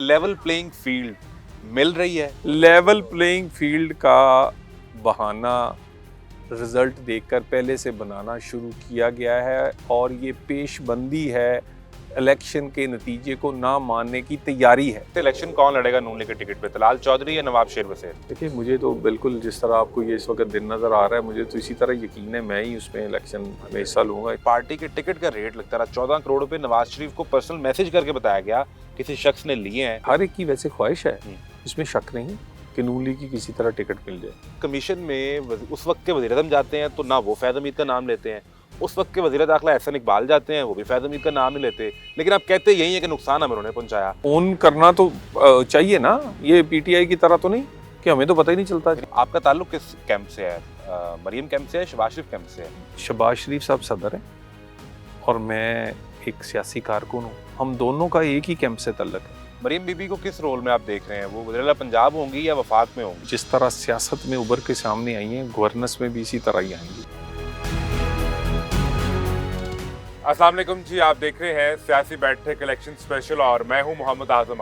Level playing field मिल रही है? Level playing field का बहाना रिजल्ट देखकर पहले से बनाना शुरू किया गया है और ये पेशबंदी है, इलेक्शन के नतीजे को ना मानने की तैयारी है। इलेक्शन कौन लड़ेगा नून लीग के टिकट पे, तलाल चौधरी या नवाब शेर बसेर? देखिए, मुझे तो बिल्कुल जिस तरह आपको ये इस वक्त दिन नज़र आ रहा है, मुझे तो इसी तरह यकीन है मैं ही उसमें इलेक्शन में हिस्सा लूँगा। पार्टी के टिकट का रेट लगता रहा 14 करोड़ रुपए नवाज शरीफ को पर्सनल मैसेज करके बताया गया किसी शख्स ने लिए हैं। हर एक की वैसे ख्वाहिश है, इसमें शक नहीं कि नून लीग की किसी तरह टिकट मिल जाए। कमीशन में उस वक्त के वज़ीर-ए-आज़म जाते हैं तो ना वो फैज़ हमीद का नाम लेते हैं, उस वक्त के वज़ीर दाखिला एहसन इकबाल जाते हैं, वो भी फैज़ हमीद का नाम नहीं लेते, लेकिन आप कहते यही है कि नुकसान हमें उन्होंने पहुंचाया। ओन करना तो चाहिए ना, ये पीटीआई की तरह तो नहीं कि हमें तो पता ही नहीं चलता। आपका ताल्लुक किस कैंप से है? मरियम कैंप से है, शहबाज शरीफ कैंप से है? शहबाज शरीफ साहब सदर हैं और मैं एक सियासी कारकुन हूँ, हम दोनों का एक ही कैंप से तल्लक है। मरियम बीबी को किस रोल में आप देख रहे हैं? वो वज़ीर-ए-आला पंजाब होंगी या वफाक में होंगी? जिस तरह सियासत में उभर के सामने आई हैं, गवर्नेंस में भी इसी तरह ही आएंगी। अस्सलाम वालेकुम जी, आप देख रहे हैं सियासी बैठक इलेक्शन स्पेशल और मैं हूं मोहम्मद आजम।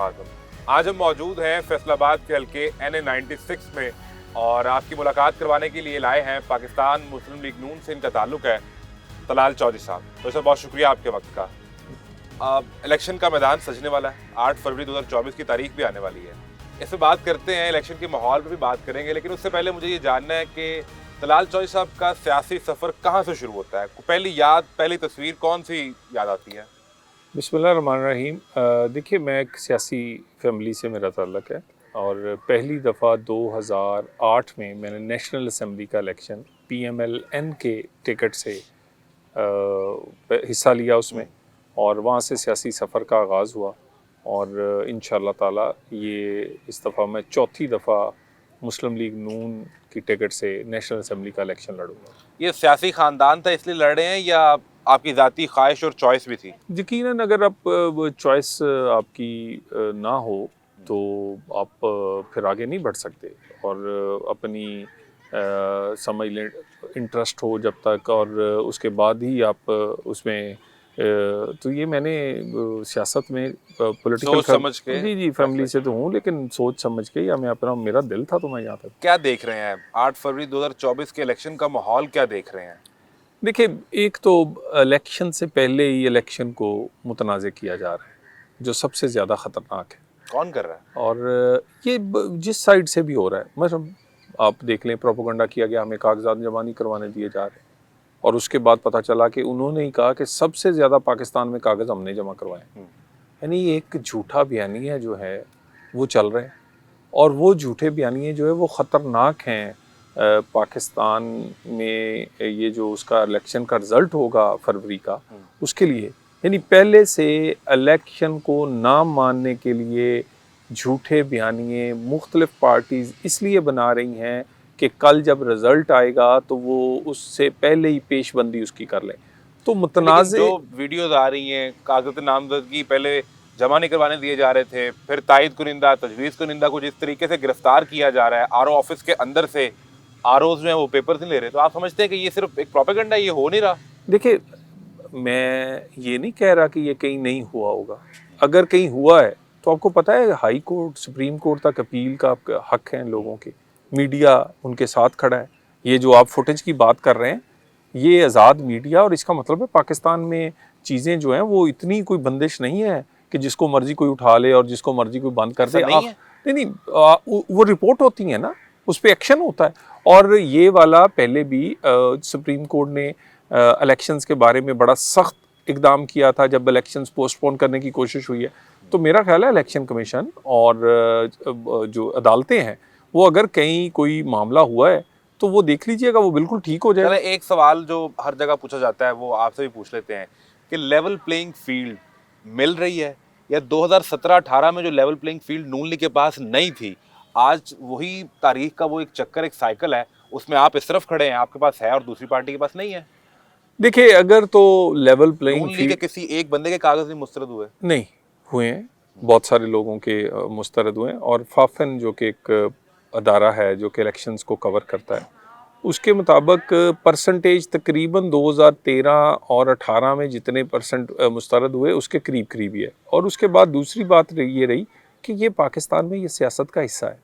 आज हम मौजूद हैं फैसलाबाद के हल्के NA 96 में और आपकी मुलाकात करवाने के लिए लाए हैं पाकिस्तान मुस्लिम लीग नून से इनका ताल्लुक है तलाल चौधरी साहब। तो सर बहुत शुक्रिया आपके वक्त का। इलेक्शन का मैदान सजने वाला है, 8 फरवरी 2024 की तारीख भी आने वाली है। इस पर बात करते हैं, इलेक्शन के माहौल पर भी बात करेंगे, लेकिन उससे पहले मुझे ये जानना है कि तलाल चौधरी साहब का सियासी सफ़र कहाँ से शुरू होता है? पहली याद, पहली तस्वीर कौन सी याद आती है? बिस्मिल्लाहिर्रहमानिर्रहीम। देखिए, मैं एक सियासी फैमिली से मेरा ताल्लुक है और पहली दफ़ा 2008 में मैंने नेशनल असम्बली का इलेक्शन PMLN के टिकट से हिस्सा लिया उसमें और वहाँ से सियासी सफ़र का आगाज़ हुआ और इंशाअल्लाह ताला ये इस दफ़ा मैं चौथी दफ़ा मुस्लिम लीग नून की टिकट से नेशनल असम्बली का इलेक्शन लड़ूंगा। ये सियासी ख़ानदान था इसलिए लड़ रहे हैं या आपकी ज़ाती ख्वाहिश और चॉइस भी थी? यकीनन अगर आप चॉइस आपकी ना हो तो आप फिर आगे नहीं बढ़ सकते और अपनी समझ लें इंटरेस्ट हो जब तक और उसके बाद ही आप उसमें तो ये मैंने सियासत में पॉलिटिकल समझ के जी फैमिली से तो हूँ, लेकिन सोच समझ के या मैं अपना मेरा दिल था तो मैं यहाँ तक। क्या देख रहे हैं 8 फरवरी 2024 के इलेक्शन का माहौल क्या देख रहे हैं? देखिए, एक तो इलेक्शन से पहले ही इलेक्शन को मुतनाज़ किया जा रहा है जो सबसे ज़्यादा ख़तरनाक है। कौन कर रहा है? और ये जिस साइड से भी हो रहा है, मतलब आप देख लें, प्रोपोगंडा किया गया हमें कागजात जमा नहीं करवाने दिए जा रहे और उसके बाद पता चला कि उन्होंने ही कहा कि सबसे ज़्यादा पाकिस्तान में कागज़ हमने जमा करवाए। यानी एक झूठा बयानिया जो है वो चल रहे हैं और वो झूठे बयानिए जो है वो ख़तरनाक हैं। पाकिस्तान में ये जो उसका इलेक्शन का रिज़ल्ट होगा फरवरी का, उसके लिए यानी पहले से इलेक्शन को ना मानने के लिए झूठे बयानिए मुख्तलिफ पार्टीज़ इसलिए बना रही हैं कि कल जब रिज़ल्ट आएगा तो वो उससे पहले ही पेशबंदी उसकी कर लें। तो मुतनाज़े जो वीडियोज़ आ रही हैं, कागज़ात नामज़दगी पहले जमा नहीं करवाने दिए जा रहे थे, फिर तायद कुनिंदा, तजवीज़ कुनिंदा को जिस तरीके से गिरफ्तार किया जा रहा है, RO ऑफिस के अंदर से, ROs में वो पेपर्स नहीं ले रहे, तो आप समझते हैं कि ये सिर्फ एक प्रोपेगेंडा, ये हो नहीं रहा? देखिए, मैं ये नहीं कह रहा कि ये कहीं नहीं हुआ होगा। अगर कहीं हुआ है तो आपको पता है हाई कोर्ट, सुप्रीम कोर्ट तक अपील का हक है लोगों के, मीडिया उनके साथ खड़ा है। ये जो आप फुटेज की बात कर रहे हैं ये आज़ाद मीडिया, और इसका मतलब है पाकिस्तान में चीज़ें जो हैं वो इतनी कोई बंदिश नहीं है कि जिसको मर्जी कोई उठा ले और जिसको मर्जी कोई बंद कर दे। नहीं, वो रिपोर्ट होती है ना, उस पर एक्शन होता है। और ये वाला पहले भी सुप्रीम कोर्ट ने इलेक्शंस के बारे में बड़ा सख्त इकदाम किया था जब इलेक्शंस पोस्टपोन करने की कोशिश हुई है। तो मेरा ख्याल है इलेक्शन कमीशन और जो अदालतें हैं वो अगर कहीं कोई मामला हुआ है तो वो देख लीजिएगा, वो बिल्कुल ठीक हो जाएगा। एक सवाल जो हर जगह पूछा जाता है वो आपसे भी पूछ लेते हैं कि लेवल प्लेइंग फील्ड मिल रही है या 2017-18 में जो लेवल प्लेइंग फील्ड नून लीग के पास नहीं थी, आज वही तारीख का वो एक चक्कर, एक साइकिल है, उसमें आप इस तरफ खड़े हैं, आपके पास है और दूसरी पार्टी के पास नहीं है? देखिए, अगर तो लेवल प्लेइंग नून लीग के किसी एक बंदे के कागज नहीं मुस्तरद हुए? नहीं हुए हैं, बहुत सारे लोगों के मुस्तरद हुए हैं और फाफन जो कि एक अदारा है जो कि इलेक्शंस को कवर करता है, उसके मुताबिक परसेंटेज तकरीबन 2013 और 18 में जितने परसेंट मुस्तरद हुए उसके करीब करीब ही है। और उसके बाद दूसरी बात ये रही कि ये पाकिस्तान में ये सियासत का हिस्सा है।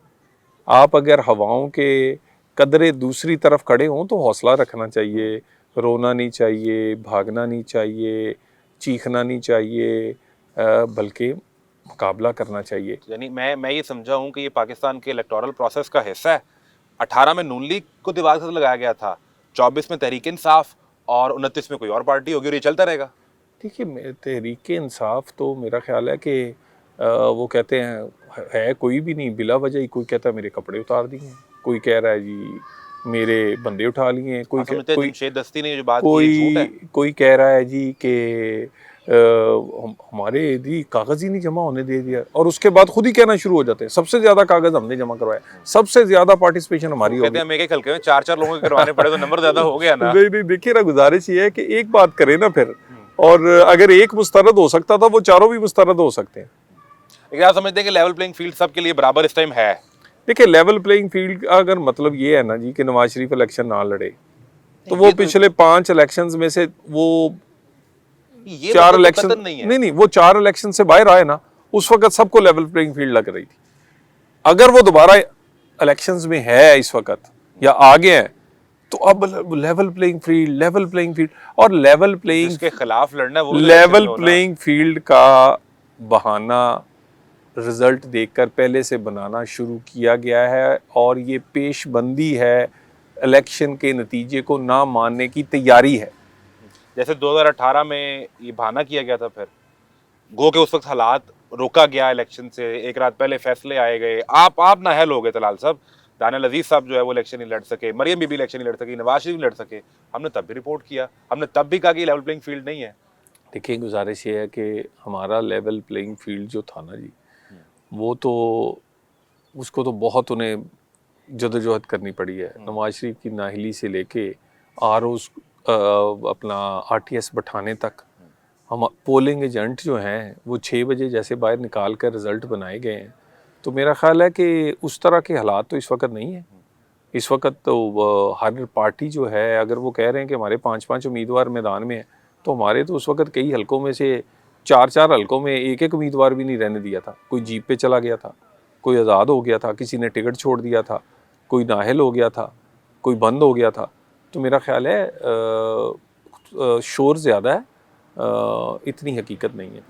आप अगर हवाओं के कदरे दूसरी तरफ खड़े हों तो हौसला रखना चाहिए, रोना नहीं चाहिए, भागना नहीं चाहिए, चीखना नहीं चाहिए, बल्कि मुकाबला करना चाहिए। यानी मैं ये समझा हूँ कि ये पाकिस्तान के इलेक्टोरल प्रोसेस का हिस्सा है। 18 में नून लीग को दीवार से लगाया गया था, 24 में तहरीक इंसाफ और 29 में कोई और पार्टी होगी और ये चलता रहेगा। देखिए, तहरीक इंसाफ तो मेरा ख्याल है कि वो कहते हैं है कोई भी नहीं, बिला वजह ही कोई कहता है मेरे कपड़े उतार दिए, कोई कह रहा है जी मेरे बंदे उठा लिए, कोई जमशेद दस्ती ने जो बात की झूठ है। कोई कह रहा है जी कि हमारे जी कागज़ ही नहीं जमा होने दे दिया, और उसके बाद खुद ही कहना शुरू हो जाते हैं सबसे ज़्यादा कागज़ हमने जमा करवाया, सबसे ज़्यादा पार्टिसिपेशन हमारी होगी। कहते हैं मेरे हल्के में 4-4 लोगों के करवाने पड़े तो नंबर ज़्यादा हो गया ना। नहीं, देखिए ना, गुजारिश ये है कि एक बात करें ना फिर, और अगर एक मुस्तरद हो सकता था वो चारों भी मुस्तरद हो सकते हैं। लेकिन आप समझते हैं कि लेवल प्लेइंग फील्ड सबके लिए बराबर इस टाइम है? देखिए, लेवल प्लेइंग फील्ड का अगर मतलब ये है ना जी कि नवाज शरीफ इलेक्शन ना लड़े तो वो पिछले 5 इलेक्शंस में से वो 4 इलेक्शन नहीं, वो 4 इलेक्शन से बाहर आए ना, उस वक्त सबको लेवल प्लेइंग फील्ड लग रही थी। अगर वो दोबारा इलेक्शंस में है इस वक्त या आगे है तो अब लेवल प्लेइंग फील्ड और लेवल प्लेइंग के खिलाफ लड़ना, वो लेवल प्लेइंग फील्ड का बहाना रिजल्ट देखकर पहले से बनाना शुरू किया गया है, और ये पेशबंदी है, इलेक्शन के नतीजे को ना मानने की तैयारी है। जैसे 2018 में ये बहाना किया गया था, फिर गो के उस वक्त हालात रोका गया इलेक्शन से, एक रात पहले फैसले आए गए, आप नाअहल हो गए तलाल साहब, दानियाल अजीज साहब जो है वो इलेक्शन नहीं लड़ सके, मरियम बीबी इलेक्शन नहीं लड़ सकी, नवाज शरीफ नहीं लड़ सके। हमने तब भी रिपोर्ट किया, हमने तब भी कहा कि लेवल प्लेइंग फील्ड नहीं है। देखिए, गुजारिश ये है कि हमारा लेवल प्लेइंग फील्ड जो था ना जी, वो तो उसको तो बहुत उन्हें जदोजहद करनी पड़ी है। नवाज शरीफ की नाहिली से लेके आरओज़ अपना आरटीएस बैठाने तक, हम पोलिंग एजेंट जो हैं वो 6 बजे जैसे बाहर निकाल कर रिज़ल्ट बनाए गए हैं। तो मेरा ख्याल है कि उस तरह के हालात तो इस वक्त नहीं है। इस वक्त तो हर पार्टी जो है, अगर वो कह रहे हैं कि हमारे 5-5 उम्मीदवार मैदान में हैं, तो हमारे तो उस वक्त कई हलकों में से 4-4 हलकों में एक उम्मीदवार भी नहीं रहने दिया था। कोई जीप पे चला गया था, कोई आज़ाद हो गया था, किसी ने टिकट छोड़ दिया था, कोई नाअहल हो गया था, कोई बंद हो गया था। तो मेरा ख्याल है शोर ज़्यादा है, इतनी हकीकत नहीं है।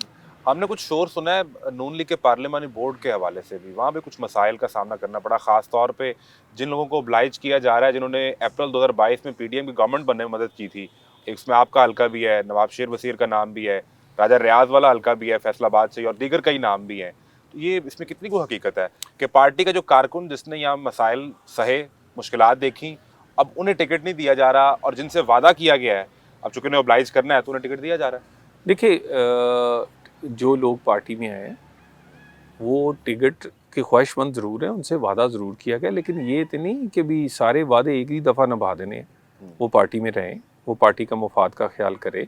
हमने कुछ शोर सुना है नून लीग के पार्लियामानी बोर्ड के हवाले से भी, वहाँ पे कुछ मसाइल का सामना करना पड़ा, ख़ास तौर पे जिन लोगों को ओब्लाइज किया जा रहा है, जिन्होंने अप्रैल 2022 में पीडीएम की गवर्नमेंट बनने में मदद की थी। इसमें आपका हल्का भी है, नवाब शेर वसीर का नाम भी है, राजा रियाज वाला हल्का भी है फैसलाबाद से, और दीगर कई नाम भी हैं। तो ये इसमें कितनी को हकीकत है कि पार्टी का जो कारकुन जिसने यहाँ मसाइल सहे, मुश्किलात देखी, अब उन्हें टिकट नहीं दिया जा रहा, और जिनसे वादा किया गया है अब चूंकि उन्हें ओब्लाइज करना है तो उन्हें टिकट दिया जा रहा है? देखिए, जो लोग पार्टी में आए वो टिकट के ख्वाहिशमंद ज़रूर हैं, उनसे वादा ज़रूर किया गया, लेकिन ये तो नहीं कि भी सारे वादे एक ही दफ़ा निभा देने हैं। वो पार्टी में रहें, वो पार्टी का मुफाद का ख्याल करें।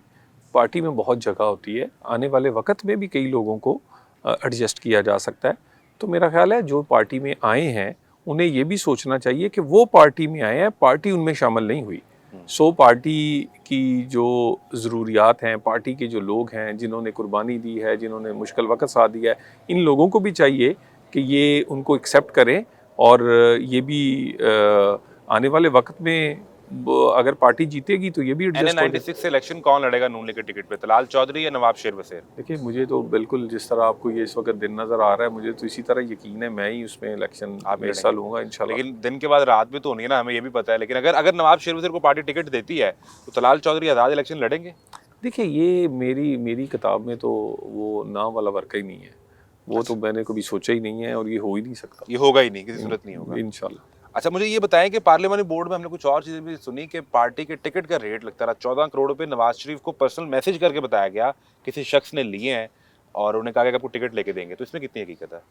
पार्टी में बहुत जगह होती है, आने वाले वक्त में भी कई लोगों को एडजस्ट किया जा सकता है। तो मेरा ख्याल है जो पार्टी में आए हैं उन्हें ये भी सोचना चाहिए कि वो पार्टी में आए हैं, पार्टी उनमें शामिल नहीं हुई। सो पार्टी की जो ज़रूरियात हैं, पार्टी के जो लोग हैं जिन्होंने कुर्बानी दी है, जिन्होंने मुश्किल वक्त साथ दिया है, इन लोगों को भी चाहिए कि ये उनको एक्सेप्ट करें, और ये भी आने वाले वक्त में अगर पार्टी जीतेगी तो ये भी एडजस्ट हो। 96 से इलेक्शन कौन लड़ेगा नून लीग के टिकट पे, तलाल चौधरी या नवाब शेर वसीर? देखिए, मुझे तो बिल्कुल जिस तरह आपको ये इस वक्त दिन नज़र आ रहा है, मुझे तो इसी तरह यकीन है मैं ही उसमें इलेक्शन में हिस्सा लूँगा इंशाल्लाह। लेकिन दिन के बाद रात भी तो होनी है ना, हमें ये भी पता है। लेकिन अगर नवाब शेर वसीर को पार्टी टिकट देती है तो तलाल चौधरी आज़ाद इलेक्शन लड़ेंगे? देखिए, ये मेरी किताब में तो वो नाम वाला वर्क ही नहीं है, वो तो मैंने कभी सोचा ही नहीं है, और ये हो ही नहीं सकता, ये होगा ही नहीं, किसी सूरत नहीं होगा इंशाल्लाह। अच्छा, मुझे ये बताएं कि पार्लियामानी बोर्ड में हमने कुछ और चीज़ें भी सुनी कि पार्टी के टिकट का रेट लगता रहा 14 करोड़ रुपए नवाज शरीफ को पर्सनल मैसेज करके बताया गया किसी शख्स ने लिए हैं, और उन्हें कहा कि आपको टिकट लेके देंगे। तो इसमें कितनी हकीकत है?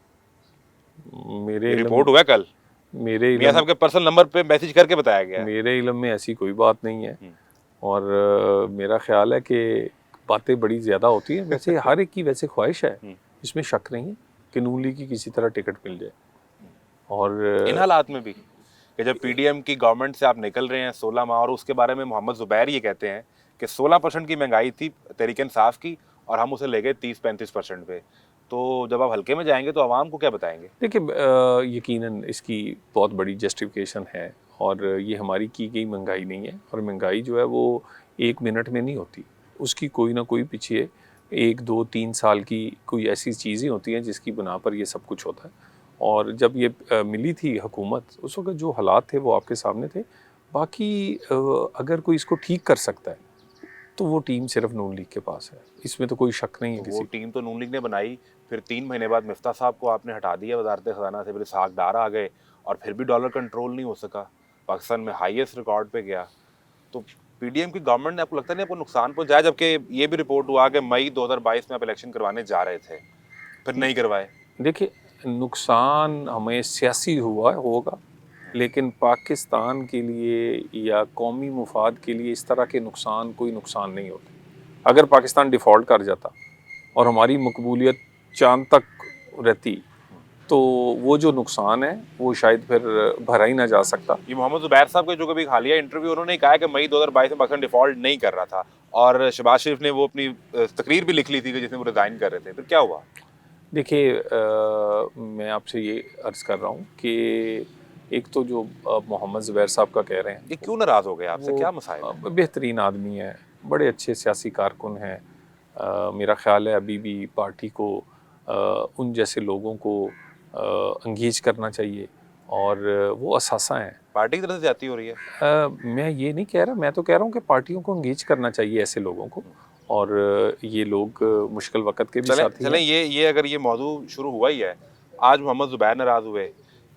मेरे रिपोर्ट हुआ कल, मियां साहब के पर्सनल नंबर पे मैसेज करके बताया गया। मेरे इल्म में ऐसी कोई बात नहीं है, और मेरा ख्याल है कि बातें बड़ी ज़्यादा होती हैं। वैसे हर एक की वैसे ख्वाहिश है, इसमें शक नहीं है कि नून लीग की किसी तरह टिकट मिल जाए। और इन हालात में भी कि जब पीडीएम की गवर्नमेंट से आप निकल रहे हैं 16 माह, और उसके बारे में मोहम्मद जुबैर ये कहते हैं कि 16% की महंगाई थी तहरीक इंसाफ की, और हम उसे ले गए 30-35% पे। तो जब आप हल्के में जाएंगे तो आवाम को क्या बताएंगे? देखिए यकीनन इसकी बहुत बड़ी जस्टिफिकेशन है, और ये हमारी की गई महंगाई नहीं है, और महंगाई जो है वो 1 मिनट में नहीं होती, उसकी कोई ना कोई पीछे 1 2 3 साल की कोई ऐसी चीज़ें होती हैं जिसकी बना पर ये सब कुछ होता है। और जब ये मिली थी हुकूमत, उस वक्त जो हालात थे वो आपके सामने थे। बाकी अगर कोई इसको ठीक कर सकता है तो वो टीम सिर्फ नून लीग के पास है, इसमें तो कोई शक नहीं है तो किसी वो टीम तो नून लीग ने बनाई, फिर 3 महीने बाद मिफ्ता साहब को आपने हटा दिया वजारत खजाना से, फिर इसहाक डार आ गए और फिर भी डॉलर कंट्रोल नहीं हो सका, पाकिस्तान में हाईएस्ट रिकॉर्ड पे गया। तो पीडीएम की गवर्नमेंट ने, आपको लगता नहीं आपको नुकसान पहुंचाया? जबकि ये भी रिपोर्ट हुआ कि मई 2022 में आप इलेक्शन करवाने जा रहे थे, फिर नहीं करवाए। देखिए, नुकसान हमें सियासी हुआ होगा, लेकिन पाकिस्तान के लिए या कौमी मुफाद के लिए इस तरह के नुकसान कोई नुकसान नहीं होते। अगर पाकिस्तान डिफ़ॉल्ट कर जाता और हमारी मकबूलियत चांद तक रहती, तो वो जो नुकसान है वो शायद फिर भरा ही ना जा सकता। ये मोहम्मद जुबैर साहब के जो कभी हालिया इंटरव्यू, उन्होंने कहा कि मई 2022 में पाकिस्तान डिफॉल्ट नहीं कर रहा था, और शहबाज शरीफ ने वो अपनी तकरीर भी लिख ली थी कि जिसमें वो रिजाइन कर रहे थे। फिर क्या हुआ? देखिए मैं आपसे ये अर्ज़ कर रहा हूँ कि एक तो जो मोहम्मद ज़ुबैर साहब का कह रहे हैं, ये क्यों नाराज हो गए आपसे? वो क्या मसाइल है? बेहतरीन आदमी है, बड़े अच्छे सियासी कारकुन हैं। मेरा ख़्याल है अभी भी पार्टी को उन जैसे लोगों को एंगेज करना चाहिए, और वो असासा हैं। पार्टी की तरफ से जाती हो रही है? मैं ये नहीं कह रहा, मैं तो कह रहा हूँ कि पार्टियों को एंगेज करना चाहिए ऐसे लोगों को, और ये लोग मुश्किल वक़्त के भी चलें साथी चलें, हैं। ये अगर ये मौजू शुरू हुआ ही है, आज मोहम्मद जुबैर नाराज हुए,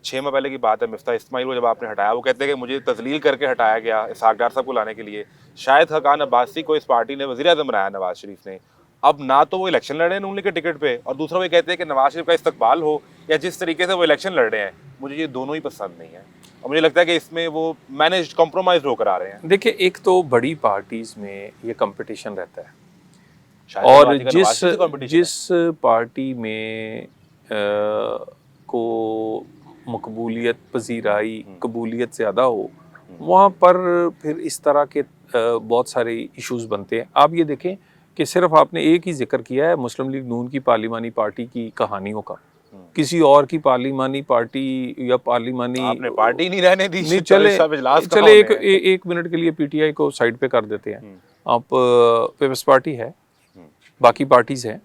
6 माह पहले की बात है मिफ्ता इस्माइल को जब आपने हटाया, वो कहते हैं कि मुझे तजलील करके हटाया गया इसहाक डार साहब को लाने के लिए। शाहिद हकान अब्बासी को इस पार्टी ने वज़ीर आज़म बनाया, नवाज शरीफ ने। अब ना तो वो इलेक्शन लड़ रहे हैं नून लीग के टिकट पे, और दूसरा वो कहते हैं कि नवाज शरीफ का इस्तकबाल हो, या जिस तरीके से वो इलेक्शन लड़ रहे हैं, मुझे ये दोनों ही पसंद नहीं है, और मुझे लगता है कि इसमें वो मैनेज कॉम्प्रोमाइज होकर आ रहे हैं। देखिए, एक तो बड़ी पार्टीज़ में ये कंपटीशन रहता है, शायद और नवाज शरीफ का नवाज शरीफ से competition है। जिस पार्टी में को मकबूलियत पजीराई कबूलियत ज़्यादा हो, वहाँ पर फिर इस तरह के बहुत सारे इश्यूज़ बनते हैं। आप ये देखें कि सिर्फ आपने एक ही जिक्र किया है मुस्लिम लीग नून की पार्लिमानी पार्टी की कहानियों का, किसी और की पार्लिमानी पार्टी या पार्लिमानी आपने पार्टी नहीं रहने दी, नहीं, 40 साहब इजलास कहाँ चले होने हैं? एक मिनट के लिए पीटीआई को साइड पे कर देते हैं। आप पीपल्स पार्टी है, बाकी पार्टीज हैं,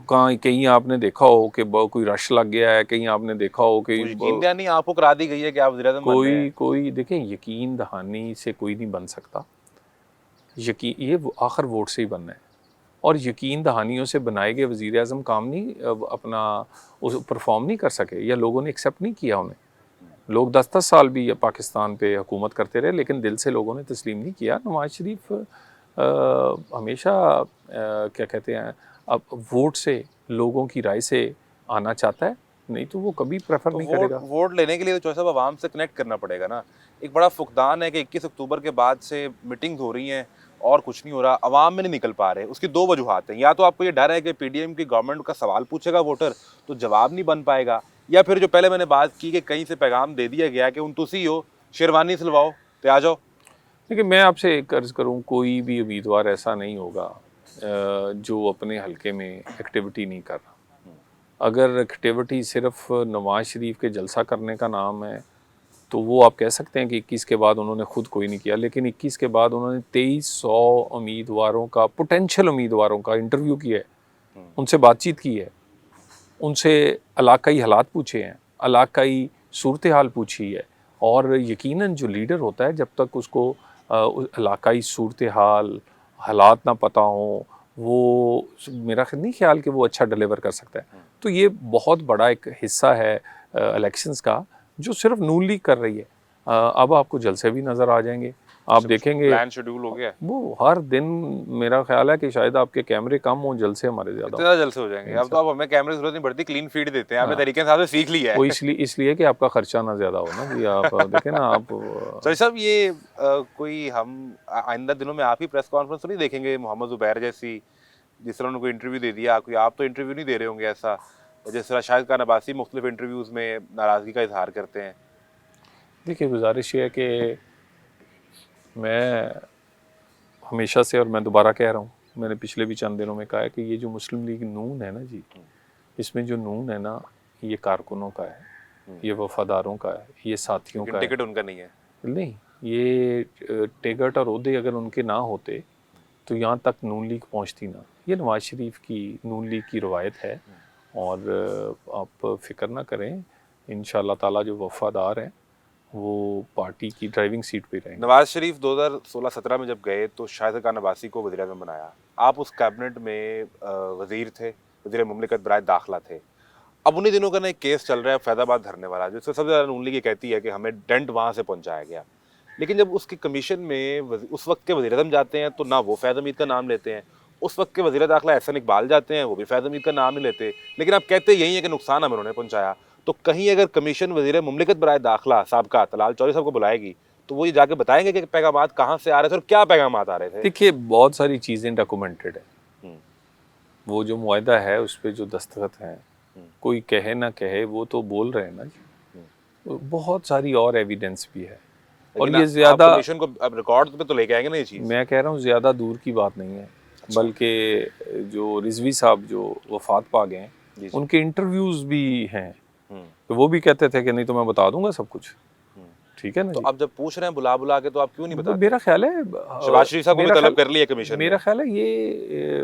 कहाँ कहीं आपने देखा हो कि कोई रश लग गया है, कहीं आपने देखा हो कि मुझे यकीन दहानी आपको करा दी गई है कि आप वज़ीर-ए-आज़म बन रहे हैं। कोई देखें, यकीन दहानी से कोई नहीं बन सकता। यकीन ये आखिर वोट से ही बनना है, और यकीन दहानियों से बनाए गए वज़ीर आज़म काम नहीं अपना उस परफॉर्म नहीं कर सके, या लोगों ने एक्सेप्ट नहीं किया उन्हें। लोग 10-10 साल भी पाकिस्तान पे हुकूमत करते रहे, लेकिन दिल से लोगों ने तस्लीम नहीं किया। नवाज शरीफ हमेशा क्या कहते हैं, अब वोट से, लोगों की राय से आना चाहता है, नहीं तो वो कभी प्रेफर तो नहीं वोट करेगा। वोट लेने के लिए तो चौधरी साहब आवाम से कनेक्ट करना पड़ेगा ना। एक बड़ा फुकदान है कि 21 अक्टूबर के बाद से मीटिंग्स हो रही हैं और कुछ नहीं हो रहा, आवाम में नहीं निकल पा रहे। उसकी 2 वजूहात हैं, या तो आपको ये डर है कि पीडीएम की गवर्नमेंट का सवाल पूछेगा वोटर तो जवाब नहीं बन पाएगा, या फिर जो पहले मैंने बात की कि कहीं से पैगाम दे दिया गया कि उन तुसी हो, शेरवानी सिलवाओ तो आ जाओ। देखिए, मैं आपसे एक अर्ज़ करूं, कोई भी उम्मीदवार ऐसा नहीं होगा जो अपने हलके में एक्टिविटी नहीं कर रहा। अगर एक्टिविटी सिर्फ नवाज शरीफ के जलसा करने का नाम है, तो वो आप कह सकते हैं कि 21 के बाद उन्होंने खुद कोई नहीं किया, लेकिन 21 के बाद उन्होंने 2300 उम्मीदवारों का, पोटेंशियल उम्मीदवारों का इंटरव्यू किया है, उनसे बातचीत की है, उनसे इलाकाई हालात पूछे हैं, इलाकाई सूरत हाल पूछी है। और यकीनन जो लीडर होता है, जब तक उसको इलाकाई सूरत हाल हालात ना पता हों, वो मेरा नहीं ख्याल कि वो अच्छा डिलीवर कर सकता है। तो ये बहुत बड़ा एक हिस्सा है इलेक्शंस का, जो सिर्फ नून लीग कर रही है। अब आपको जलसे भी नज़र आ जाएंगे, आप देखेंगे प्लान शेड्यूल हो गया, वो हर दिन। मेरा ख्याल है कि शायद आपके कैमरे कम हों, जलसे हमारे ज़्यादा इतना जलसे हो जाएंगे। अब तो आप हमें कैमरे की जरूरत नहीं पड़ती, क्लीन फीड देते हैं, आपने तरीके से सीख लिया वो है। इसलिए कि आपका खर्चा ना ज़्यादा हो ना भी, आप देखें ना आप चौधरी साहब, ये कोई हम आइंदा दिनों में आप ही प्रेस कॉन्फ्रेंस तो नहीं देखेंगे मोहम्मद जुबैर जैसी, जिस तरह उनको इंटरव्यू दे दिया, कोई आप तो इंटरव्यू नहीं दे रहे होंगे ऐसा, जिस तरह शाहिद खान अब्बासी मुख्तलिफ इंटरव्यूज़ में नाराज़गी का इजहार करते हैं? देखिए, गुजारिश ये है कि मैं हमेशा से, और मैं दोबारा कह रहा हूँ मैंने पिछले भी चंद दिनों में कहा है कि ये जो मुस्लिम लीग नून है ना जी, इसमें जो नून है ना, ये कारकुनों का है, ये वफादारों का है, ये साथियों का है। टिकट उनका नहीं है। नहीं, ये टिकट और ओहदे अगर उनके ना होते तो यहाँ तक नून लीग पहुँचती ना। ये नवाज शरीफ की नून लीग की रवायत है, और आप फिक्र ना करें, इंशाअल्लाह ताला जो वफादार हैं वो पार्टी की ड्राइविंग सीट पे रहेंगे। नवाज शरीफ 2016-17 में जब गए तो शाहिद खान अब्बासी को वज़ीर आज़म बनाया। आप उस कैबिनेट में वज़ीर थे, वज़ीर मुमलिकत बराए दाखिला थे। अब उन्हीं दिनों का ना एक केस चल रहा है फैज़ाबाद धरने वाला, जिससे सबसे ज़्यादा नून लीग ये कहती है कि हमें डेंट वहाँ से पहुँचाया गया। लेकिन जब उसकी कमीशन में उस वक्त के वज़ीर आज़म जाते हैं तो ना वो फैज़ हमीद का नाम लेते हैं, उस वक्त के वज़ीर दाखिला एहसन इकबाल जाते हैं, वो भी फैज़ हमीद का नाम नहीं लेते। लेकिन आप कहते यही है कि नुकसान हमें उन्होंने पहुँचाया। तो कहीं अगर कमीशन वज़ीर मुमलिकत बराए दाखिला साबका तलाल चौधरी साहब को बुलाएगी तो वो ये जाके बताएंगे कि पैगामात कहाँ से आ रहे थे और क्या पैगामात आ रहे थे? देखिए, बहुत सारी चीज़ें डॉक्यूमेंटेड है। वो जो मुआहदा है उस पर जो दस्तखत हैं, कोई कहे ना कहे वो तो बोल रहे हैं ना जी। बहुत सारी और एविडेंस भी है, और ये ज़्यादा कमीशन को अब रिकॉर्ड पे तो लेके आएंगे ना ये चीज़। मैं कह रहा हूँ ज़्यादा दूर की बात नहीं है। बल्कि जो रिजवी साहब जो वफात पा गए हैं, उनके इंटरव्यूज़ भी हैं, तो वो भी कहते थे कि नहीं तो मैं बता दूंगा सब कुछ। ठीक है ना। तो अब जब पूछ रहे हैं बुला के तो आप क्यों नहीं बताते? मेरा ख्याल है शहबाज शरीफ साहब को भी तलब कर लिया कमीशन। मेरा ख्याल है ये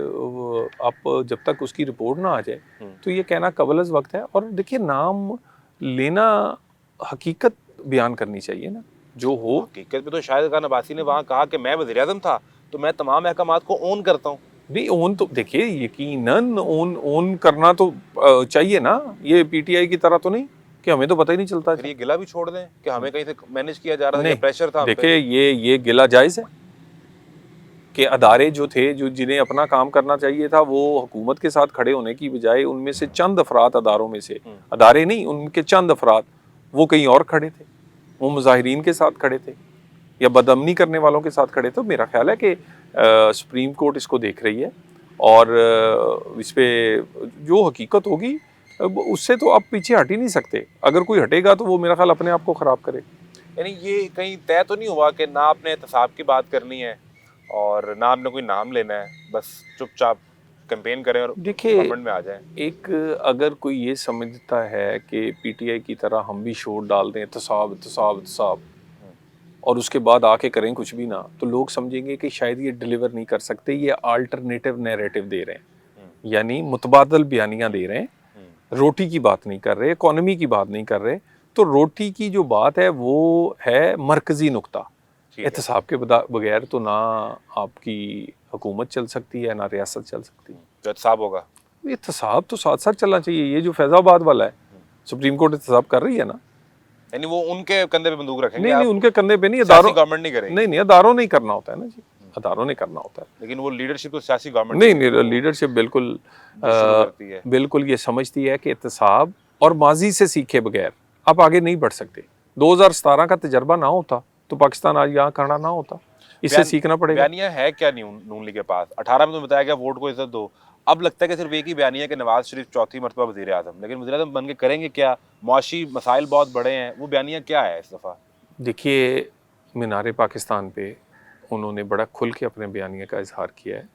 आप जब तक उसकी रिपोर्ट ना आ जाए तो ये कहना कबल वक्त है। और देखिए, नाम लेना हकीकत बयान करनी चाहिए ना, जो हो। हकीकत में तो शाहिद खान अब्बासी ने वहाँ कहा कि मैं वज़ीर आज़म था तो मैं तमाम अहकामात को ओन करता हूँ। नहीं, ओन तो देखिए, यकीनन ओन करना तो चाहिए ना। ये पीटीआई की तरह तो नहीं कि हमें तो पता ही नहीं चलता। फिर ये गिला भी छोड़ दें कि हमें कहीं से मैनेज किया जा रहा था, प्रेशर था। देखिए, ये गिला जायज़ है कि अदारे जो थे, जो जिन्हें अपना काम करना चाहिए था, वो हुकूमत के साथ खड़े होने की बजाय उनमें से चंद अफराद, अदारों में से, अदारे नहीं, उनके चंद अफराद वो कहीं और खड़े थे, वो मुजाहिरीन के साथ खड़े थे या बदअमनी करने वालों के साथ खड़े थे। मेरा ख्याल है कि सुप्रीम कोर्ट इसको देख रही है, और इस पर जो हकीकत होगी उससे तो आप पीछे हट ही नहीं सकते। अगर कोई हटेगा तो वो मेरा ख्याल अपने आप को ख़राब करे। यानी ये कहीं तय तो नहीं हुआ कि ना आपने एहतसाब की बात करनी है और ना आपने कोई नाम लेना है, बस चुपचाप कैंपेन करें और गवर्नमेंट में आ जाएं? एक अगर कोई ये समझता है कि पीटीआई की तरह हम भी शोर डाल दें एहतसाब और उसके बाद आके करें कुछ भी ना, तो लोग समझेंगे कि शायद ये डिलीवर नहीं कर सकते, ये अल्टरनेटिव नैरेटिव दे रहे हैं, यानी मुतबादल बयानियाँ दे रहे हैं, रोटी की बात नहीं कर रहे, इकोनॉमी की बात नहीं कर रहे। तो रोटी की जो बात है वो है मरकजी नुक्ता। एहतसाब के बगैर तो ना आपकी हुकूमत चल सकती है, ना रियासत चल सकती है। जो एहतसाब होगा, एहतसाब तो साथ साथ चलना चाहिए। ये जो फैज़ाबाद वाला है, सुप्रीम कोर्ट एहतसाब कर रही है ना, यानी वो उनके कंधे पे बंदूक रखेंगे? नहीं, उनके कंधे पे नहीं, अदारों गवर्नमेंट नहीं करेगी। नहीं, अदारों नहीं करना होता है ना जी, अदारों ने करना होता है। लेकिन वो लीडरशिप तो सियासी गवर्नमेंट नहीं, लीडरशिप बिल्कुल ये समझती है कि एहतसाब और माजी से सीखे बगैर आप आगे नहीं बढ़ सकते। 2017 का तजर्बा ना होता तो पाकिस्तान आज यहाँ खड़ा ना होता। इससे सीखना पड़ेगा। बयानिया है क्या नून लीग के पास? 18 में तो बताया गया वोट को इज्जत दो। अब लगता है कि सिर्फ एक ही बयानिया कि नवाज शरीफ चौथी मरतबा वज़ीर आज़म, लेकिन वज़ीर आज़म बन के करेंगे क्या? मुआशी मसाइल बहुत बड़े हैं, वो बयानिया क्या है इस दफ़ा? देखिए, मीनार पाकिस्तान पे उन्होंने बड़ा खुल के अपने बयानिया का इजहार किया है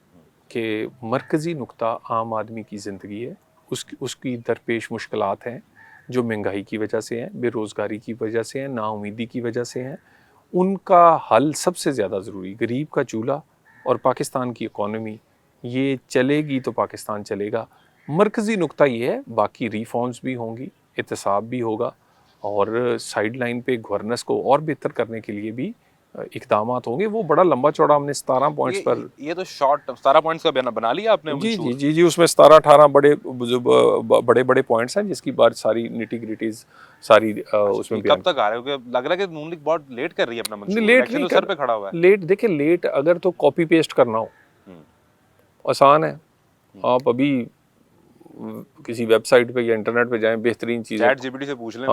कि मरकज़ी नुक्ता आम आदमी की ज़िंदगी है, उसकी दरपेश मुश्किलात हैं जो महंगाई की वजह से हैं, बेरोज़गारी की वजह से हैं, नाउमीदी की वजह से हैं। उनका हल सबसे ज़्यादा ज़रूरी, गरीब का चूल्हा और पाकिस्तान की इकॉनमी, ये चलेगी तो पाकिस्तान चलेगा। मरकज़ी नुक्ता ये है, बाकी रिफॉर्म्स भी होंगी, एहतसाब भी होगा, और साइड लाइन पे गवर्नेंस को और बेहतर करने के लिए भी इक़दामात होंगे। वो बड़ा लंबा चौड़ा हमने 17 पॉइंट्स पर, ये तो शॉर्ट 17 पॉइंट्स का बना लिया आपने? जी, उसमें 17-18 बड़े पॉइंट्स हैं, जिसकी बात सारी निटी ग्रिटीज सारी उसमें कब तक आ रहे हो? क्योंकि लग रहा है कि नून लीग बहुत लेट कर रही है अपना मंशूर। लेट नहीं, सर पे खड़ा हुआ है। लेट देखिए, लेट अगर तो कॉपी पेस्ट करना हो आसान है। आप अभी किसी वेबसाइट पे या इंटरनेट पे जाएं, बेहतरीन चीज़ें ChatGPT से पूछ लें,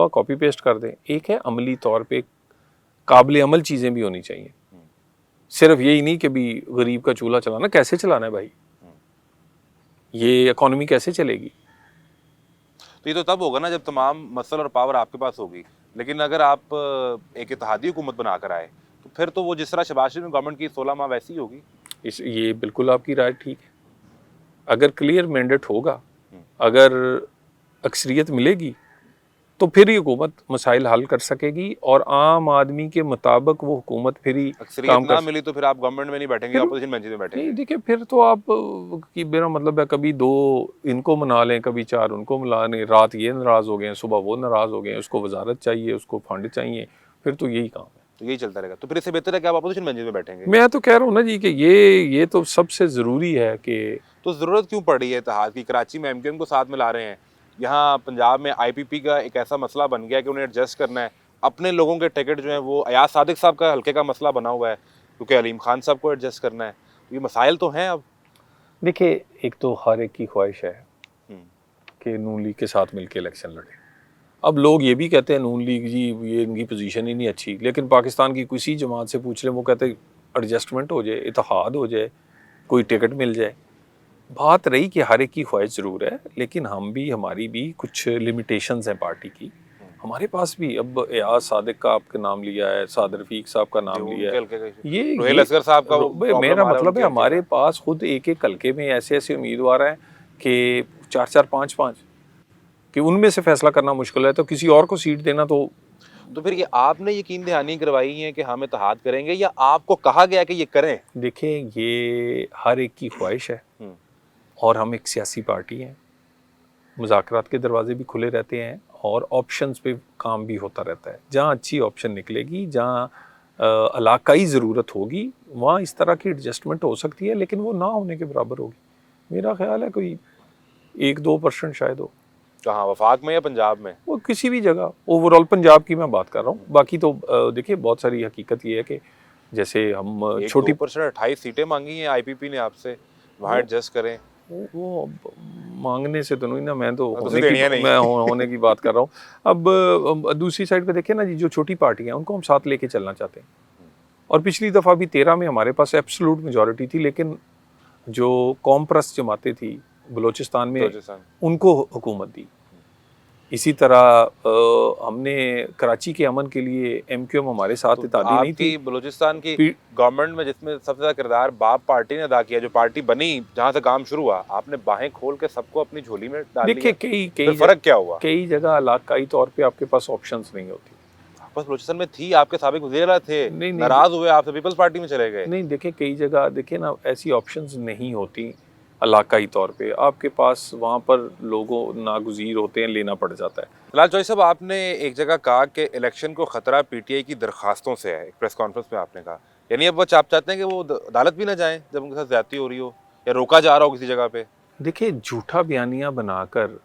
कॉपी पेस्ट कर दें। एक है अमली तौर पे काबिल अमल चीज़ें भी होनी चाहिए। सिर्फ यही नहीं कि भी गरीब का चूल्हा चलाना, कैसे चलाना है भाई, ये इकॉनमी कैसे चलेगी? तो ये तो तब होगा ना जब तमाम मसल और पावर आपके पास होगी। लेकिन अगर आप एक इत्तेहादी हुकूमत बनाकर आए तो फिर तो वो जिस तरह शहबाज शरीफ में गवर्नमेंट की 16 माह वैसी होगी। ये बिल्कुल आपकी राय ठीक है। अगर क्लियर मैंडेट होगा, अगर अक्सरियत मिलेगी, तो फिर ही हुकूमत मसाइल हल कर सकेगी और आम आदमी के मुताबिक वो हुकूमत फिर ही अक्सरियत ना मिली तो फिर आप गवर्नमेंट में नहीं बैठेंगे, फिर अपोजिशन बेंचेस में बैठेंगे। नहीं, देखिए फिर तो आप कि मेरा मतलब है कभी 2 इनको मना लें, कभी 4 उनको मना लें, रात ये नाराज़ हो गए हैं, सुबह वो नाराज़ हो गए हैं, उसको वजारत चाहिए, उसको फंड चाहिए, फिर तो यही काम है। तो यही चलता रहेगा, तो फिर इससे बेहतर है कि आप अपोजिशन बेंचेस में बैठेंगे। मैं तो कह रहा हूँ ना जी कि ये तो सबसे ज़रूरी है कि तो ज़रूरत क्यों पड़ रही है इत्तेहाद की? कराची में एमक्यूएम को साथ में ला रहे हैं, यहाँ पंजाब में आईपीपी का एक ऐसा मसला बन गया कि उन्हें एडजस्ट करना है, अपने लोगों के टिकट जो हैं वो अयाज सादिक साहब का हल्के का मसला बना हुआ है क्योंकि अलीम खान साहब को एडजस्ट करना है। ये मसाइल तो हैं अब। देखिए, एक तो हर एक की ख्वाहिश है कि नून लीग के साथ मिलकर इलेक्शन लड़े। अब लोग ये भी कहते हैं नून लीग जी ये इनकी पोजीशन ही नहीं अच्छी, लेकिन पाकिस्तान की किसी जमात से पूछ लें वो कहते हैं एडजस्टमेंट हो जाए, इत्तेहाद हो जाए, कोई टिकट मिल जाए। बात रही कि हर एक की ख्वाहिश ज़रूर है, लेकिन हमारी भी कुछ लिमिटेशंस हैं पार्टी की। हमारे पास भी अब एयाज सादिक का आपका नाम लिया है, साद रफीक साहब का नाम लिया है, ये रोहेल असगर साहब का मेरा मतलब है हमारे पास खुद एक हल्के में ऐसे ऐसे उम्मीदवार हैं कि 4-4 5-5 कि उनमें से फैसला करना मुश्किल है, तो किसी और को सीट देना तो फिर ये आपने यकीन दहानी करवाई है कि हम इत्तेहाद करेंगे या आपको कहा गया कि ये करें? देखें, ये हर एक की ख्वाहिश है और हम एक सियासी पार्टी हैं, मुज़ाकरात के दरवाजे भी खुले रहते हैं और ऑप्शंस पे काम भी होता रहता है। जहाँ अच्छी ऑप्शन निकलेगी, जहाँ इलाकाई ज़रूरत होगी, वहाँ इस तरह की एडजस्टमेंट हो सकती है, लेकिन वो ना होने के बराबर होगी। मेरा ख्याल है कोई 1-2% शायद हो। कहाँ, वफाक में या पंजाब में? वो किसी भी जगह, ओवरऑल पंजाब की मैं बात कर रहा हूँ। बाकी तो देखिए बहुत सारी हकीकत ये है कि जैसे हम छोटी 28 सीटें मांगी हैं आईपीपी ने आपसे, वहाँ एडजस्ट करें। वो मांगने से तो नहीं ना, मैं तो होने की बात कर रहा हूँ। अब दूसरी साइड पे देखिए ना जी, जो छोटी पार्टी हैं उनको हम साथ लेके चलना चाहते हैं। और पिछली दफ़ा भी 13 में हमारे पास एब्सोल्यूट मेजॉरिटी थी, लेकिन जो कौम परस्त जमातें थी बलूचिस्तान में उनको हुकूमत दी। इसी तरह हमने कराची के अमन के लिए एमक्यूएम हमारे साथ इत्तेहादी नहीं थी। बलूचिस्तान की गवर्नमेंट में जिसमें सबसे ज़्यादा किरदार बाप पार्टी ने अदा किया, जो पार्टी बनी जहाँ से काम शुरू हुआ, आपने बाहें खोल के सबको अपनी झोली में डाल लिया। देखिए कई फर्क क्या हुआ? कई जगह इलाकाई तौर पे आपके पास ऑप्शंस नहीं होती। बस बलूचिस्तान में थी, आपके साबिक वज़ीर थे, नाराज हुए आपसे, पीपल्स पार्टी में चले गए। नहीं, देखिए कई जगह देखिए ना ऐसी ऑप्शंस नहीं होती इलाकाई तौर पे, आपके पास वहाँ पर लोगों नागुज़ीर होते हैं, लेना पड़ जाता है। फिलहाल चौधरी साहब, आपने एक जगह कहा कि इलेक्शन को खतरा पीटीआई की दरखास्तों से है, एक प्रेस कॉन्फ्रेंस में आपने कहा, यानी अब वो आप चाहते हैं कि वो अदालत भी ना जाएं जब उनके साथ ज्यादती हो रही हो या रोका जा रहा हो किसी जगह पे? देखिए, झूठा बयानियाँ बनाकर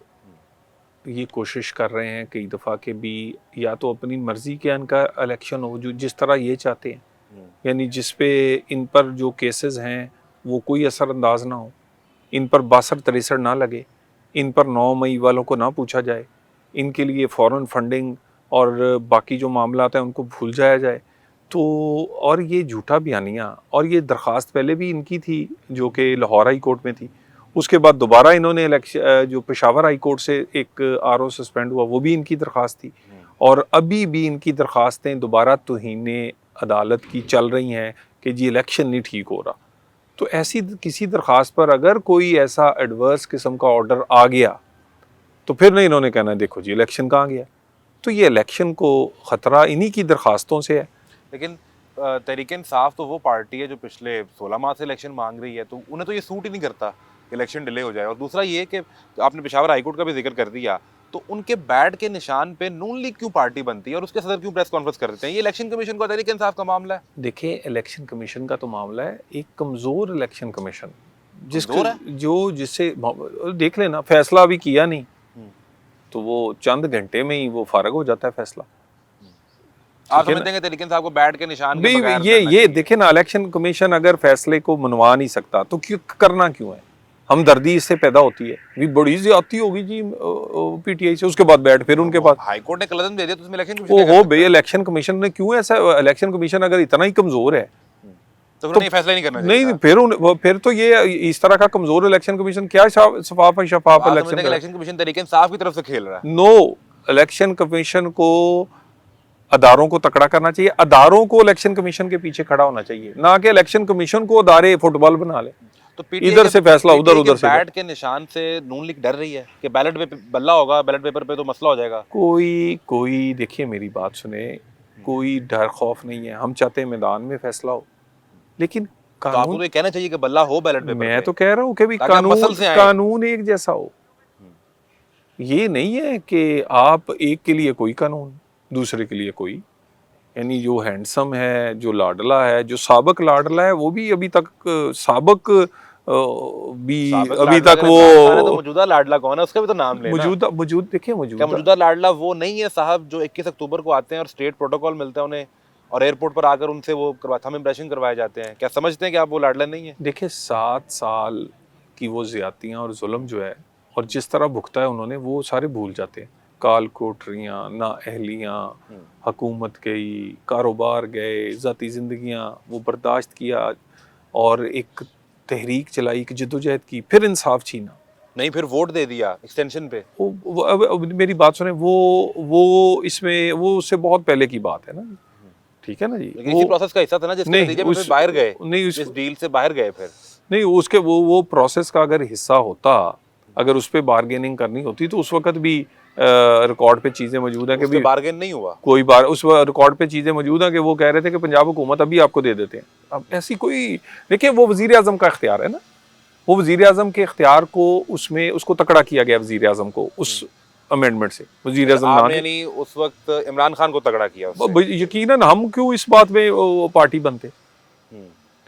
ये कोशिश कर रहे हैं कई दफ़ा के भी, या तो अपनी मर्जी के इनका इलेक्शन हो जो जिस तरह ये चाहते हैं, यानी जिस पे इन पर जो केसेस हैं वो कोई असरअंदाज ना हो, इन पर 62-63 ना लगे, इन पर 9 मई वालों को ना पूछा जाए, इनके लिए फ़ौरन फंडिंग और बाकी जो मामलात हैं उनको भूल जाया जाए। तो और ये झूठा बयानियाँ, और ये दरख्वास्त पहले भी इनकी थी जो कि लाहौर हाई कोर्ट में थी, उसके बाद दोबारा इन्होंने इलेक्शन जो पेशावर हाई कोर्ट से एक आरओ सस्पेंड हुआ वो भी इनकी दरख्वास्त थी, और अभी भी इनकी दरख्वास्तें दोबारा तौहीने अदालत की चल रही हैं कि जी इलेक्शन नहीं ठीक हो रहा। तो ऐसी किसी दरख्वास्त पर अगर कोई ऐसा एडवर्स किस्म का ऑर्डर आ गया तो फिर नहीं इन्होंने कहना है देखो जी इलेक्शन कहाँ गया। तो ये इलेक्शन को ख़तरा इन्हीं की दरख्वास्तों से है। लेकिन तहरीक इंसाफ तो वो पार्टी है जो पिछले 16 माह से इलेक्शन मांग रही है, तो उन्हें तो ये सूट ही नहीं करता इलेक्शन डिले हो जाए। और दूसरा ये कि आपने पेशावर हाईकोर्ट का भी जिक्र कर दिया, तो उनके बैट के निशान पे नून लीग क्यों पार्टी बनती है और उसके सदर क्यों प्रेस कॉन्फ्रेंस कर देते हैं? ये इलेक्शन कमीशन का तहरीक इंसाफ का मामला है। देखिए, इलेक्शन कमीशन का तो मामला है एक कमज़ोर इलेक्शन कमीशन, जिससे देख लेना फैसला अभी किया नहीं तो वो चंद घंटे में ही वो फारग हो जाता है फैसला। आप समझते हैं तहरीक इंसाफ को बैट के निशान के बगैर ये देखे ना, इलेक्शन कमीशन अगर फैसले को मनवा नहीं सकता तो क्यों करना क्यों है? हमदर्दी इससे पैदा होती है, भी बड़ी ज्यादती होगी जी पीटीआई से, उसके बाद बैठ फिर उनके पास हाई कोर्ट ने कलदम दे दिया तो उसमें इलेक्शन कमीशन हो भाई, इलेक्शन कमीशन ने क्यों ऐसा, इलेक्शन कमीशन अगर इतना ही कमजोर है तो उन्हें फैसला नहीं करना चाहिए। नहीं, फिर तो ये इस तरह का कमजोर इलेक्शन कमीशन क्या शफाफ इलेक्शन कमीशन तरीके इंसाफ की तरफ से खेल रहा है। नो, इलेक्शन कमीशन को अदारों को तकड़ा करना चाहिए, अदारों को इलेक्शन कमीशन के पीछे खड़ा होना चाहिए, ना कि इलेक्शन कमीशन को अदारे फुटबॉल बना ले। तो इधर से फैसला उधर, उधर से बैट के निशान से नून लीग डर रही है कि बैलेट पे बल्ला होगा, बैलेट पेपर पे तो मसला हो जाएगा। कोई देखिए मेरी बात सुने, कोई डर खौफ नहीं है। हम चाहते हैं मैदान में फैसला हो, लेकिन तो आपको तो ये कहना चाहिए कि बल्ला हो बैलेट पेपर मैं पे। तो कह रहा हूँ कि भी कानून एक जैसा हो। ये नहीं है कि आप एक के लिए कोई कानून, दूसरे के लिए कोई। यानी जो हैंडसम है, जो लाडला है, जो साबक लाडला है, वो भी अभी तक साबक अभी तक वो तो मौजूदा लाडला कौन है, उसका भी तो नाम लेना। मौजूदा लाडला वो नहीं है साहब जो 21 अक्टूबर को आते हैं और स्टेट प्रोटोकॉल मिलता है उन्हें और एयरपोर्ट पर आकर उनसे वो थंब इम्प्रेशन करवाए जाते हैं। क्या समझते हैं कि आप वो लाडला नहीं है? देखिए 7 साल की वो ज्यादतियां और जुल्म जो है और जिस तरह भुगता है उन्होंने, वो सारे भूल जाते हैं। काल कोठरियाँ, ना अहलियाँ, हुकूमत गई, कारोबार गए, ज़ाती ज़िंदगियाँ वो बर्दाश्त किया और एक तहरीक चलाई, एक जद्दोजहद की, फिर इंसाफ छीना, नहीं फिर वोट दे दिया एक्सटेंशन पे। अब मेरी बात सुने, वो इसमें वो उससे बहुत पहले की बात है ना, ठीक है ना जी। इसी प्रोसेस का हिस्सा था ना जिसके नतीजे में फिर बाहर गए, इस डील से बाहर गए। फिर नहीं, उसके वो प्रोसेस का अगर हिस्सा होता, अगर उस पर बार्गेनिंग करनी होती तो उस वक्त भी रिकॉर्ड पे चीजें मौजूद हैं कि भी बार्गेन नहीं हुआ कोई बार। उस रिकॉर्ड पे चीजें मौजूद हैं कि वो कह रहे थे कि पंजाब हुकूमत अभी आपको दे देते हैं। अब ऐसी कोई, देखिए वो वजीर आजम का इख्तियार है ना, वो वजीर आजम के इख्तियार को उसमें उसको तकड़ा किया गया वजीर आजम को उस अमेंडमेंट से। वजीर आजम यानी उस वक्त इमरान खान को तगड़ा किया। यकीनन हम क्यों इस बात में पार्टी बनते,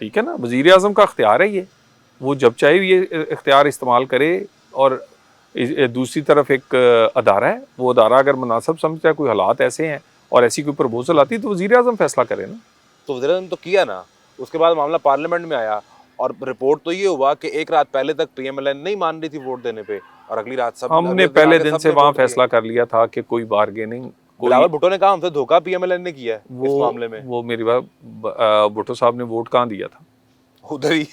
ठीक है ना। वजीर आजम का इख्तियार है ये, वो जब चाहे ये इख्तियार इस्तेमाल करे। और दूसरी तरफ एक अदारा है, वो अदारा अगर मुनासिब समझता है, कोई हालात ऐसे हैं और ऐसी कोई प्रपोजल आती है तो वजीर आजम फैसला करे ना। तो वजीर आजम तो किया ना, उसके बाद मामला पार्लियामेंट में आया और रिपोर्ट तो ये हुआ कि एक रात पहले तक PMLN नहीं मान रही थी वोट देने पे और अगली रात सब हमने पहले दिन से वहाँ फैसला कर लिया था कि कोई बार्गेनिंग। बिलावल भुट्टो ने कहा हमसे धोखा PMLN ने किया है इस मामले में। वो मेरी बात, भुट्टो साहब ने वोट कहाँ दिया था? उधर ही।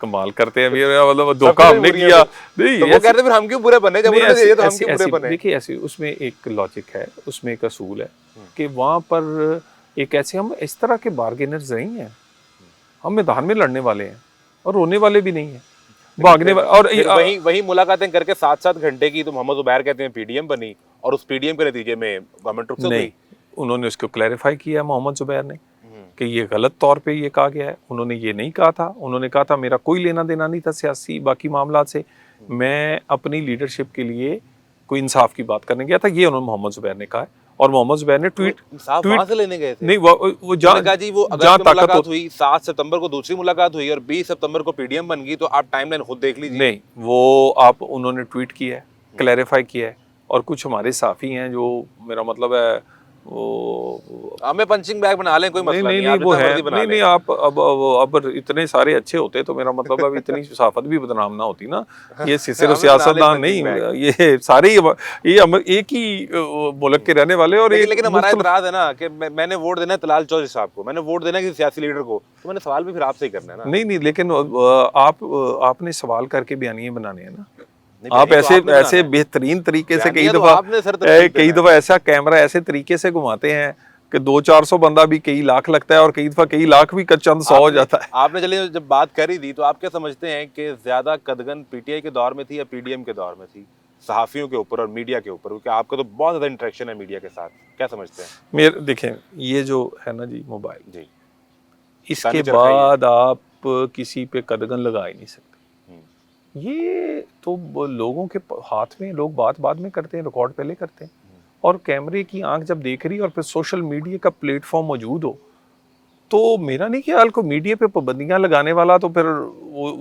कमाल करते हैं, मतलब धोखा हमने किया नहीं। तो वो कहते फिर हम क्यों बुरे बने, जब उन्होंने ये तो हम क्यों बुरे बने? देखिए ऐसे उसमें एक लॉजिक है, उसमें एक असूल है कि वहाँ पर एक ऐसे, हम इस तरह के बार्गेनर्स नहीं हैं, हम मैदान में लड़ने वाले हैं और रोने वाले भी नहीं है, भागने वाले। और वही मुलाकातें करके 7-7 घंटे की तो मोहम्मद जुबैर कहते हैं PDM बनी और उस PDM के नतीजे में गवर्नमेंट रुक गई। उन्होंने उसको क्लैरिफाई किया मोहम्मद जुबैर ने कि ये गलत तौर पे ये कहा गया है। उन्होंने ये नहीं कहा था, उन्होंने कहा था मेरा कोई लेना देना नहीं था सियासी बाकी मामला से, मैं अपनी लीडरशिप के लिए कोई इंसाफ की बात करने गया था, ये उन्होंने मोहम्मद जुबैर ने कहा है। और मोहम्मद जुबैर ने ट्वीट से लेने गए थे। नहीं, वो जहाँ मुलाकात हुई 7 सितंबर को दूसरी मुलाकात हुई और 20 सितंबर को PDM बन गई, तो आप टाइमलाइन खुद देख लीजिए। नहीं, वो आप उन्होंने ट्वीट किया है, क्लैरिफाई किया है। और कुछ हमारे साफी हैं जो, मेरा मतलब है वो हमें पंचिंग बैग बना लें, कोई मसला नहीं, वो है नहीं आप अब इतने सारे अच्छे होते तो मेरा मतलब अब इतनी साफत भी बदनाम ना होती ना। ये सिर्फ सियासतदान नहीं, ये सारे ये एक ही मुल्क के रहने वाले। और लेकिन हमारा इतराज है ना कि मैंने वोट देना है तलाल चौधरी साहब को, मैंने वोट देना है किसी सियासी लीडर को, तो मैंने सवाल भी फिर आपसे ही करना है ना। नहीं, लेकिन आपने सवाल करके बयानिए बनाने हैं ना। आप ऐसे बेहतरीन तरीके से कई दफा ऐसा कैमरा ऐसे तरीके से घुमाते हैं कि 200-400 बंदा भी कई लाख लगता है और कई दफा कई लाख भी चंद 100 हो जाता है। आपने चलिए जब बात करी थी तो आप क्या समझते हैं कि ज्यादा कदगन PTI के दौर में थी या PDM के दौर में थी, सहाफियों के ऊपर और मीडिया के ऊपर? क्योंकि आपका तो बहुत ज्यादा इंटरेक्शन है मीडिया के साथ, क्या समझते हैं? मेरे देखें, ये जो है ना जी मोबाइल जी, इसके बाद आप किसी पे कदगन लगा ही नहीं सकते। ये तो लोगों के हाथ में, लोग बात में करते हैं, रिकॉर्ड पहले करते हैं। और कैमरे की आंख जब देख रही है और फिर सोशल मीडिया का प्लेटफॉर्म मौजूद हो, तो मेरा नहीं ख्याल को मीडिया पे पाबंदियां लगाने वाला तो फिर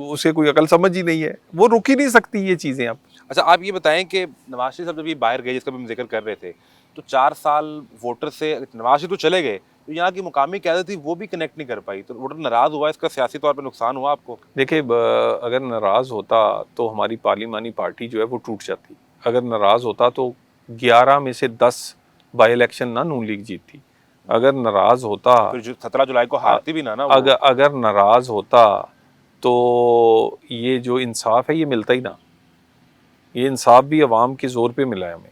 उसे कोई अकल समझ ही नहीं है, वो रुक ही नहीं सकती ये चीज़ें। आप अच्छा, आप ये बताएं कि नवाज शरीफ साहब जब ये बाहर गए, जिसका भी हम जिक्र कर रहे थे, तो 4 साल वोटर से नवाज शरीफ तो चले गए, तो यहाँ की मुकामी क़यादत थी वो भी कनेक्ट नहीं कर पाई, तो वोटर नाराज़ हुआ, इसका सियासी तौर पर नुकसान हुआ आपको? देखिए, अगर नाराज़ होता तो हमारी पार्लिमानी पार्टी जो है वो टूट जाती। अगर नाराज़ होता तो 11 में से 10 बाई इलेक्शन ना नून लीग जीतती। अगर नाराज़ होता, 17 जुलाई को हारती भी ना अगर नाराज़ होता तो ये जो इंसाफ है ये मिलता ही ना। ये इंसाफ भी अवाम के जोर पे मिला है हमें,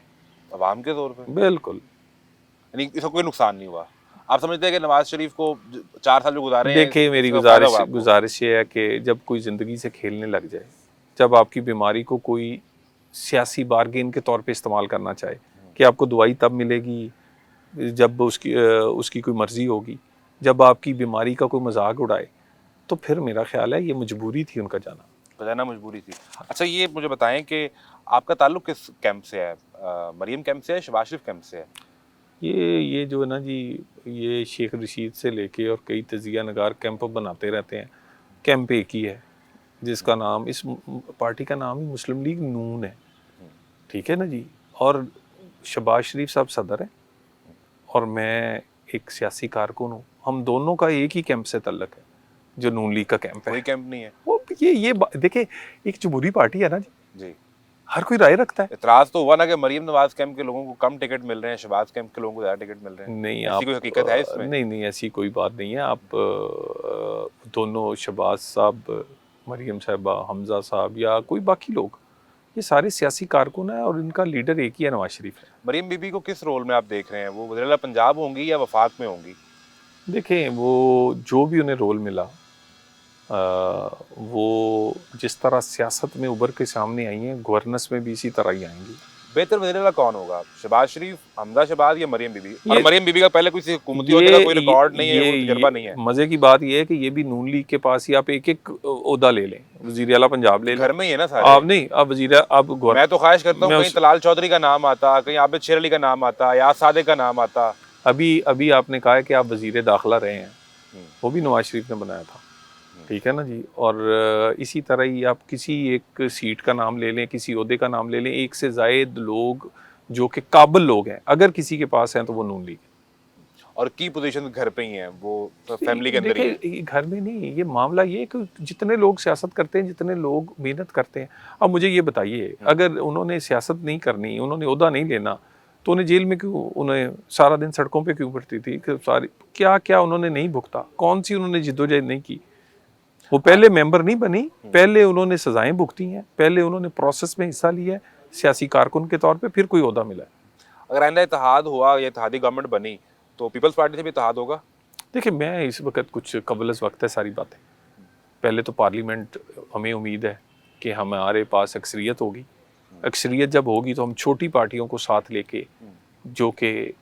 अवाम के जोर पे। बिल्कुल। यानी इसका कोई नुकसान नहीं हुआ। आप समझते हैं कि नवाज शरीफ को 4 साल जो गुजारे हैं, देखिए मेरी इसका फायदा हुआ आपको? गुजारिश ये है कि जब कोई ज़िंदगी से खेलने लग जाए, जब आपकी बीमारी को कोई सियासी बारगेन के तौर पे इस्तेमाल करना चाहे कि आपको दवाई तब मिलेगी जब उसकी कोई मर्ज़ी होगी, जब आपकी बीमारी का कोई मजाक उड़ाए, तो फिर मेरा ख्याल है ये मजबूरी थी उनका जाना। बजाना मजबूरी थी। अच्छा, ये मुझे बताएं कि आपका ताल्लुक किस कैंप से है? मरियम कैंप से है, शहबाज शरीफ कैंप से है? ये जो है ना जी, ये शेख रशीद से लेके और कई तजिया नगार कैंप बनाते रहते हैं। कैंप एक ही है जिसका नाम, इस पार्टी का नाम ही मुस्लिम लीग नून है, ठीक है ना जी। और शहबाज शरीफ साहब सदर हैं और मैं एक सियासी कारकुन हूँ। हम दोनों का एक ही कैंप से तल्लक है जो नून लीग का कैंप है। कोई कैंप नहीं है? वो ये देखिए, एक जमहूरी पार्टी है ना जी, जी। हर कोई राय रखता है। इतराज तो हुआ ना कि मरियम नवाज कैंप के लोगों को कम टिकट मिल रहे हैं, शहबाज कैंप के लोगों को ज्यादा टिकट मिल रहे हैं। नहीं, ऐसी कोई हकीकत है इसमें? नहीं, ऐसी कोई बात नहीं है। आप दोनों, शहबाज साहब, मरियम साहबा, हमजा साहब या कोई बाकी लोग, ये सारे सियासी कारकुन हैं और इनका लीडर एक ही है, नवाज शरीफ है। मरियम बीबी को किस रोल में आप देख रहे हैं? वो वज़ीर-ए-आला पंजाब होंगी या वफाक में होंगी? देखें, वो जो भी उन्हें रोल मिला, वो जिस तरह सियासत में उभर के सामने आई हैं, गवर्नेंस में भी इसी तरह ही आएंगी। बेहतर वज़ीर-ए-आला कौन होगा? शहबाज शरीफ, हमजा शहबाज या मरियम बीबी? और मरियम बीबी का पहले किसी हुकूमती ओहदे का कोई रिकॉर्ड नहीं है, वो तजर्बा नहीं है। मजे की बात ये है कि ये भी नून लीग के पास ही आप एक ओहदा ले लें, वज़ीर आला पंजाब ले लें, घर में ही है ना सारे। आप नहीं, आप मैं तो ख्वाहिश करता हूँ कहीं तलाल चौधरी का नाम आता, कहीं आबिद शेर अली का नाम आता, या सादे का नाम आता। अभी आपने कहा है कि आप वज़ीर दाखिला रहे हैं, वो भी नवाज शरीफ ने बनाया था, ठीक है ना जी। और इसी तरह ही आप किसी एक सीट का नाम ले लें, किसी ओहदे का नाम ले लें, एक से ज़ायद लोग जो कि काबिल लोग हैं अगर किसी के पास हैं तो वो नून लीग है। और की पोजीशन घर पे ही है, वो फैमिली के अंदर ही है। घर में नहीं, ये मामला ये है कि जितने लोग सियासत करते हैं, जितने लोग मेहनत करते हैं। अब मुझे ये बताइए, अगर उन्होंने सियासत नहीं करनी, उन्होंने ओहदा नहीं लेना, तो उन्हें जेल में क्यों, उन्हें सारा दिन सड़कों पे क्यों पड़ती थी? सारी क्या उन्होंने नहीं भुगता? कौन सी उन्होंने जिद्दोजहद नहीं की? वो पहले मेंबर नहीं बनी, पहले उन्होंने सजाएं भुगती हैं, पहले उन्होंने प्रोसेस में हिस्सा लिया है सियासी कारकुन के तौर पे, फिर कोई ओहदा मिला है। अगर आइंदा इत्तेहाद हुआ या इत्तेहादी गवर्नमेंट बनी तो पीपल्स पार्टी से भी इत्तेहाद होगा? देखिए, मैं इस वक्त कुछ कबल वक्त है सारी बातें। पहले तो पार्लियामेंट, हमें उम्मीद है कि हमारे पास अक्सरियत होगी। अक्सरियत जब होगी तो हम छोटी पार्टियों को साथ लेके, जो कि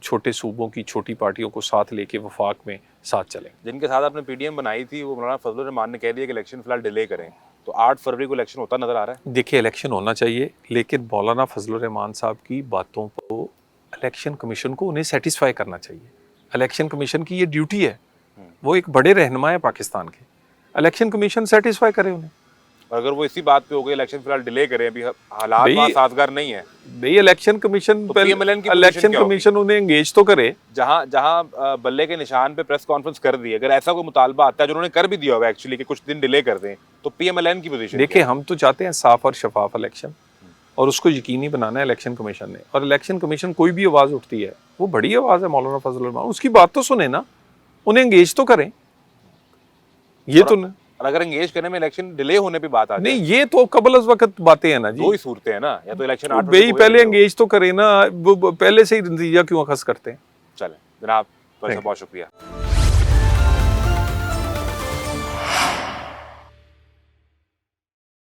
छोटे सूबों की छोटी पार्टियों को साथ लेके वफाक में साथ चलेंगे। जिनके साथ आपने पीडीएम बनाई थी, वो मौलाना फजलुर रहमान ने कह दिया कि इलेक्शन फिलहाल डिले करें, तो 8 फरवरी को इलेक्शन होता नजर आ रहा है। देखिए, इलेक्शन होना चाहिए, लेकिन मौलाना फजलुर रहमान साहब की बातों को इलेक्शन कमीशन को उन्हें सेटिस्फाई करना चाहिए। इलेक्शन कमीशन की ये ड्यूटी है, वो एक बड़े रहनुमा है पाकिस्तान के। इलेक्शन कमीशन सेटिस्फाई करे उन्हें। और अगर वो इसी बात पे हो गए इलेक्शन फिलहाल डिले करें, अभी हालात वहाँ साजगार नहीं है, भाई इलेक्शन कमीशन तो इलेक्शन कमीशन उन्हें एंगेज तो करे। जहाँ बल्ले के निशान पे प्रेस कॉन्फ्रेंस कर दी, अगर ऐसा कोई मुतालबा आता है, जो उन्होंने कर भी दिया हुआ एक्चुअली कि कुछ दिन डिले कर दें, तो पीएमएलएन की पोजीशन? देखिए, हम तो चाहते हैं साफ और शफाफ इलेक्शन, और उसको यकीनी बनाना है इलेक्शन कमीशन ने। और इलेक्शन कमीशन कोई भी आवाज़ उठती है, वो बड़ी आवाज़ है मौलाना फजलुर रहमान, उसकी बात तो सुने ना, उन्हें एंगेज तो करें। ये तो और अगर एंगेज करने में इलेक्शन डिले होने पे बात आ जाए, नहीं, ये तो कबल वक्त बातें हैं ना जी। दो ही सूरतें हैं ना, या तो इलेक्शन 8 भाई पहले एंगेज तो करें ना, पहले से ही नतीजा क्यों अखज़ करते हैं? चले जनाब, बहुत शुक्रिया।